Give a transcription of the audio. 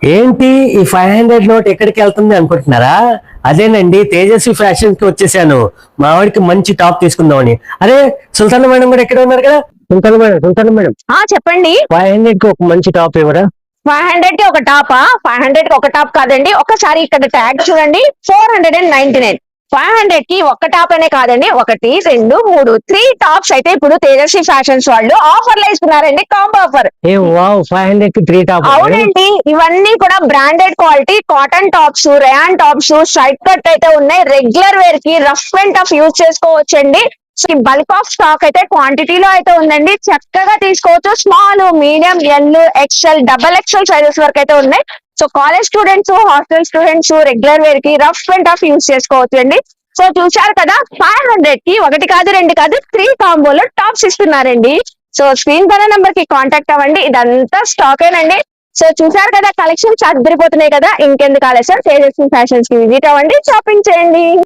ఏంటి ఈ 500 నోట్ ఎక్కడికి వెళ్తుంది అనుకుంటున్నారా? అదేనండి, తేజస్వి ఫ్యాషన్ కి వచ్చేసాను. మా వాడికి మంచి టాప్ తీసుకుందామని. అరే, సుల్తాన్ మేడం కూడా ఎక్కడ ఉన్నారు కదా? సుల్తాన్ మేడం చెప్పండి. 500 కి ఒక మంచి టాప్ ఇవ్వరా? 500 కి ఒక టాపా? 500 కి ఒక టాప్ కాదండి, ఒకసారి ఇక్కడ ట్యాగ్ చూడండి. 499. 500 కి ఒక్క టాప్ అనే కాదండి, 1 2 3 3 టాప్స్ అయితే ఇప్పుడు తేజస్వి ఫ్యాషన్స్ వాళ్ళు ఆఫర్లు ఇస్తున్నారండి. Combo offer. ఏ వావ్, 500 కి 3 టాప్. అవునండి, ఇవన్నీ కూడా branded quality cotton tops, rayon tops, straight cut అయితే ఉన్నాయి. రెగ్యులర్ వేర్ కి రఫ్ అండ్ టఫ్ యూజ్ చేసుకోవచ్చండి. బల్క్ ఆఫ్ స్టాక్ అయితే క్వాంటిటీలో అయితే ఉందండి, చక్కగా తీసుకోవచ్చు. Small, medium, L, XL, double XL sizes వరకు అయితే ఉన్నాయి. So college students, hostel students regular wear కి రఫ్ అండ్ టఫ్ యూజ్ చేసుకోవచ్చు అండి. సో చూశారు కదా, 500 కి 1 కాదు 2 కాదు 3 కాంబోలో టాప్స్ ఇస్తున్నారండి. సో స్క్రీన్ పైన నెంబర్ కి కాంటాక్ట్ అవ్వండి. ఇదంతా స్టాక్ ఏనండి. సో చూశారు కదా, కలెక్షన్స్ అదిరిపోతున్నాయి కదా. ఇంకెందుకు ఆలస్యం, తేజస్వి ఫ్యాషన్స్ కి విజిట్ అవ్వండి, షాపింగ్ చేయండి.